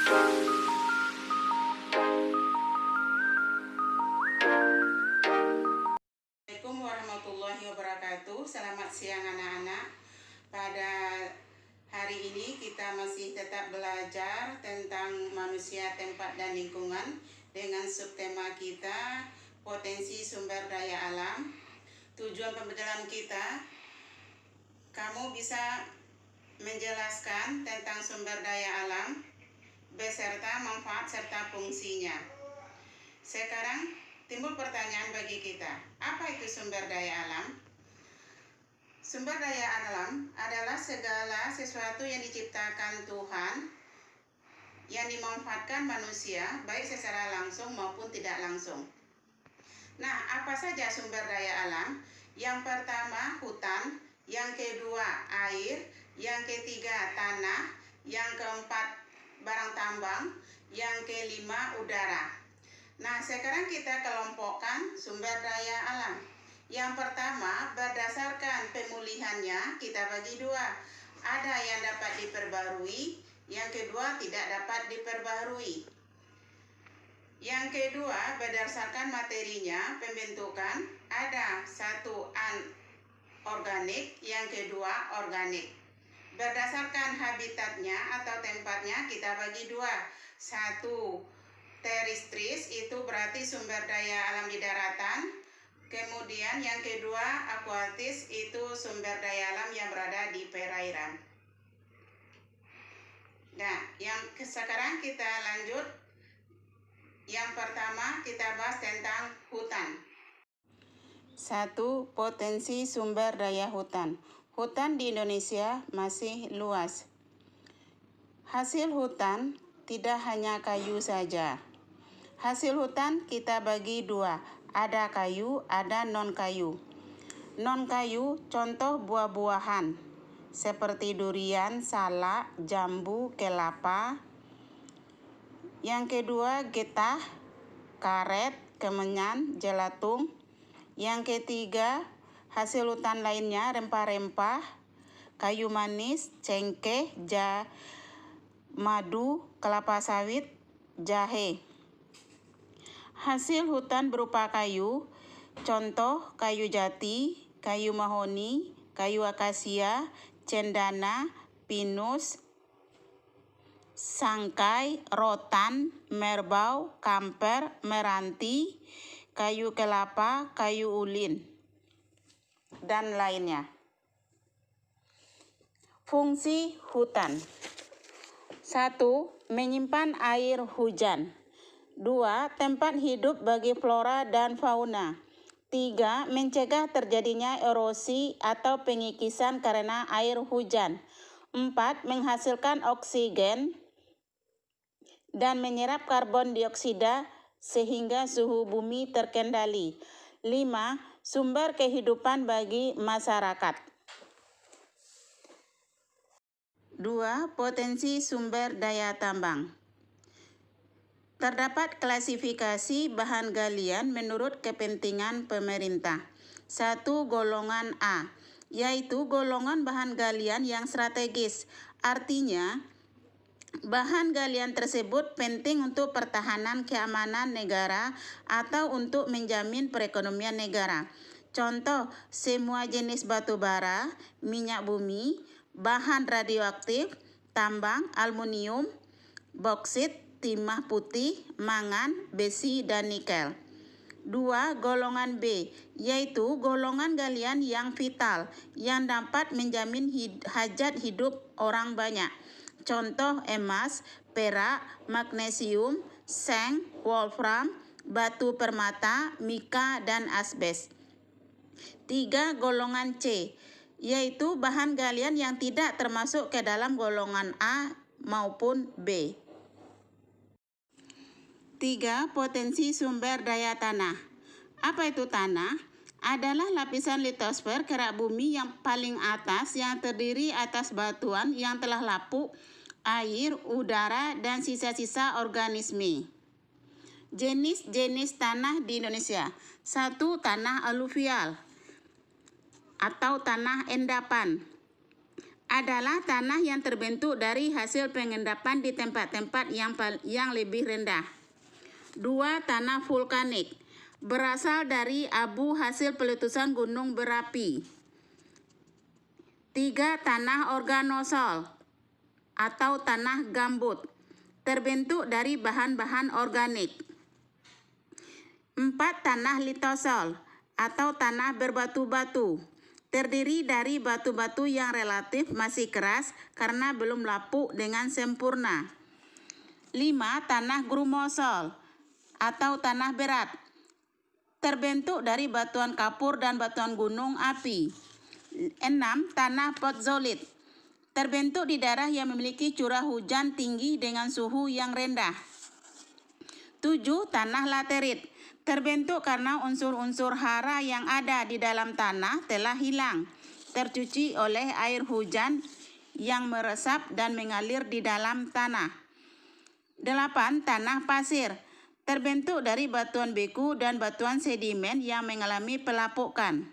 Assalamualaikum warahmatullahi wabarakatuh. Selamat siang anak-anak. Pada hari ini kita masih tetap belajar tentang manusia, tempat, dan lingkungan dengan subtema kita potensi sumber daya alam. Tujuan pembelajaran kita, kamu bisa menjelaskan tentang sumber daya alam beserta manfaat serta fungsinya. Sekarang timbul pertanyaan bagi kita, apa itu sumber daya alam? Sumber daya alam adalah segala sesuatu yang diciptakan Tuhan yang dimanfaatkan manusia baik secara langsung maupun tidak langsung. Nah, apa saja sumber daya alam? Yang pertama hutan, yang kedua air, yang ketiga tanah, yang keempat barang tambang, yang kelima udara. Nah, sekarang kita kelompokkan sumber daya alam. Yang pertama, berdasarkan pemulihannya kita bagi dua. Ada yang dapat diperbarui, yang kedua tidak dapat diperbarui. Yang kedua, berdasarkan materinya, pembentukan, ada satu anorganik, yang kedua organik. Berdasarkan habitatnya atau tempatnya kita bagi dua. Satu, terrestris, itu berarti sumber daya alam di daratan. Kemudian yang kedua, aquatis, itu sumber daya alam yang berada di perairan. Nah, sekarang kita lanjut. Yang pertama kita bahas tentang hutan. Satu, potensi sumber daya hutan. Hutan di Indonesia masih luas. Hasil hutan tidak hanya kayu saja. Hasil hutan kita bagi dua, ada kayu, ada non-kayu. Non-kayu contoh buah-buahan seperti durian, salak, jambu, kelapa. Yang kedua getah, karet, kemenyan, jelatung. Yang ketiga hasil hutan lainnya rempah-rempah, kayu manis, cengkeh, madu, kelapa sawit, jahe. Hasil hutan berupa kayu, contoh kayu jati, kayu mahoni, kayu akasia, cendana, pinus, sangkai, rotan, merbau, kamper, meranti, kayu kelapa, kayu ulin, dan lainnya. Fungsi hutan. 1. Menyimpan air hujan. 2. Tempat hidup bagi flora dan fauna. 3. Mencegah terjadinya erosi atau pengikisan karena air hujan. 4. Menghasilkan oksigen dan menyerap karbon dioksida sehingga suhu bumi terkendali. 5. Sumber kehidupan bagi masyarakat. 2. Potensi sumber daya tambang. Terdapat klasifikasi bahan galian menurut kepentingan pemerintah. 1. Golongan A, yaitu golongan bahan galian yang strategis. Artinya, bahan galian tersebut penting untuk pertahanan keamanan negara atau untuk menjamin perekonomian negara. Contoh, semua jenis batu bara, minyak bumi, bahan radioaktif, tambang, aluminium, boksit, timah putih, mangan, besi, dan nikel. 2. Golongan B, yaitu golongan galian yang vital, yang dapat menjamin hajat hidup orang banyak. Contoh emas, perak, magnesium, seng, wolfram, batu permata, mika, dan asbes. 3. Golongan C, yaitu bahan galian yang tidak termasuk ke dalam golongan A maupun B. 3. Potensi sumber daya tanah. Apa itu tanah? Adalah lapisan litosfer kerak bumi yang paling atas yang terdiri atas batuan yang telah lapuk, air, udara, dan sisa-sisa organisme. Jenis-jenis tanah di Indonesia. 1. Tanah aluvial atau tanah endapan. adalah tanah yang terbentuk dari hasil pengendapan di tempat-tempat yang lebih rendah. 2. Tanah vulkanik, berasal dari abu hasil peletusan gunung berapi. 3. Tanah organosol atau tanah gambut, terbentuk dari bahan-bahan organik. 4. Tanah litosol atau tanah berbatu-batu, terdiri dari batu-batu yang relatif masih keras karena belum lapuk dengan sempurna. 5. Tanah grumosol atau tanah berat, terbentuk dari batuan kapur dan batuan gunung api. 6. Tanah potzolit, terbentuk di daerah yang memiliki curah hujan tinggi dengan suhu yang rendah. 7. Tanah laterit, terbentuk karena unsur-unsur hara yang ada di dalam tanah telah hilang, tercuci oleh air hujan yang meresap dan mengalir di dalam tanah. 8. Tanah pasir, terbentuk dari batuan beku dan batuan sedimen yang mengalami pelapukan.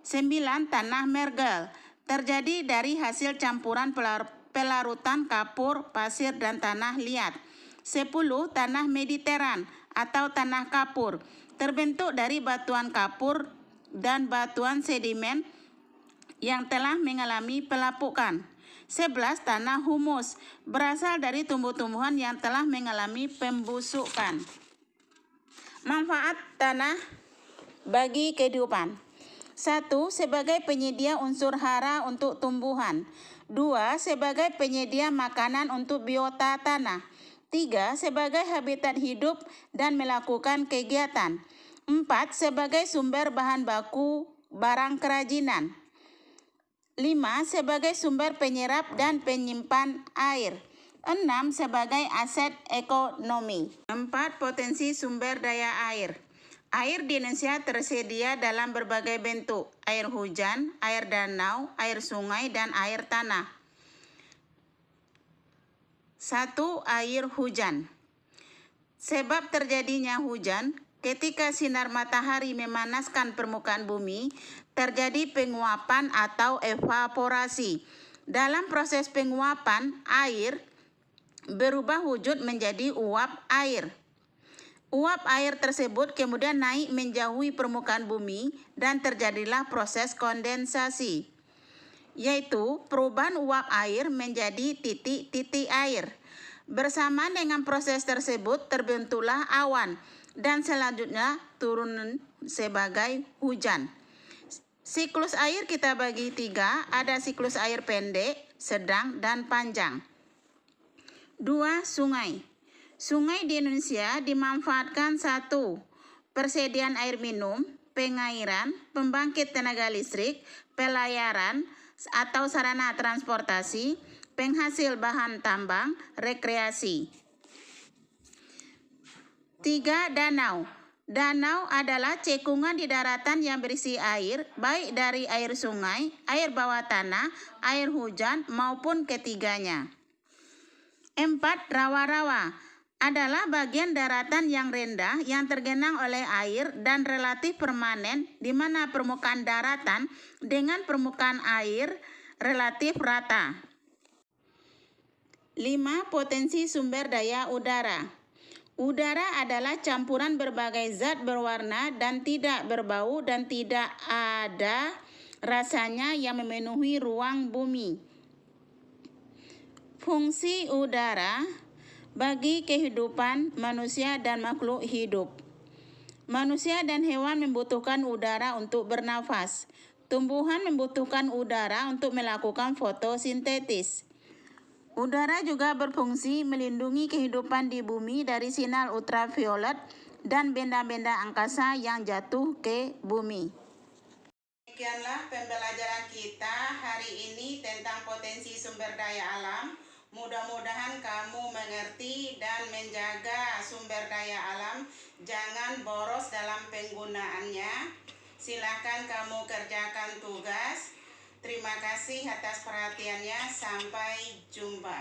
9. Tanah mergel, terjadi dari hasil campuran pelarutan kapur, pasir, dan tanah liat. 10. Tanah mediteran atau tanah kapur, terbentuk dari batuan kapur dan batuan sedimen yang telah mengalami pelapukan. 11. Tanah humus, berasal dari tumbuh-tumbuhan yang telah mengalami pembusukan. Manfaat tanah bagi kehidupan. 1. Sebagai penyedia unsur hara untuk tumbuhan. 2. Sebagai penyedia makanan untuk biota tanah. 3. Sebagai habitat hidup dan melakukan kegiatan. 4. Sebagai sumber bahan baku barang kerajinan. 5. Sebagai sumber penyerap dan penyimpan air. 6. Sebagai aset ekonomi. 4. Potensi sumber daya air. Air di Indonesia tersedia dalam berbagai bentuk: air hujan, air danau, air sungai, dan air tanah. 1. Air hujan. Sebab terjadinya hujan, ketika sinar matahari memanaskan permukaan bumi, terjadi penguapan atau evaporasi. Dalam proses penguapan, air berubah wujud menjadi uap air. Uap air tersebut kemudian naik menjauhi permukaan bumi dan terjadilah proses kondensasi, yaitu perubahan uap air menjadi titik-titik air. Bersama dengan proses tersebut terbentuklah awan dan selanjutnya turun sebagai hujan. Siklus air kita bagi 3, ada siklus air pendek, sedang, dan panjang. 2. Sungai. Sungai di Indonesia dimanfaatkan 1. Persediaan air minum, pengairan, pembangkit tenaga listrik, pelayaran atau sarana transportasi, penghasil bahan tambang, rekreasi. 3. Danau. Danau adalah cekungan di daratan yang berisi air, baik dari air sungai, air bawah tanah, air hujan, maupun ketiganya. 4. Rawa-rawa adalah bagian daratan yang rendah yang tergenang oleh air dan relatif permanen, di mana permukaan daratan dengan permukaan air relatif rata. 5. Potensi sumber daya udara. Udara adalah campuran berbagai zat berwarna dan tidak berbau dan tidak ada rasanya yang memenuhi ruang bumi. Fungsi udara bagi kehidupan manusia dan makhluk hidup. Manusia dan hewan membutuhkan udara untuk bernafas. Tumbuhan membutuhkan udara untuk melakukan fotosintesis. Udara juga berfungsi melindungi kehidupan di bumi dari sinar ultraviolet dan benda-benda angkasa yang jatuh ke bumi. Demikianlah pembelajaran kita hari ini tentang potensi sumber daya alam. Mudah-mudahan kamu mengerti dan menjaga sumber daya alam. Jangan boros dalam penggunaannya. Silakan kamu kerjakan tugas. Terima kasih atas perhatiannya. Sampai jumpa.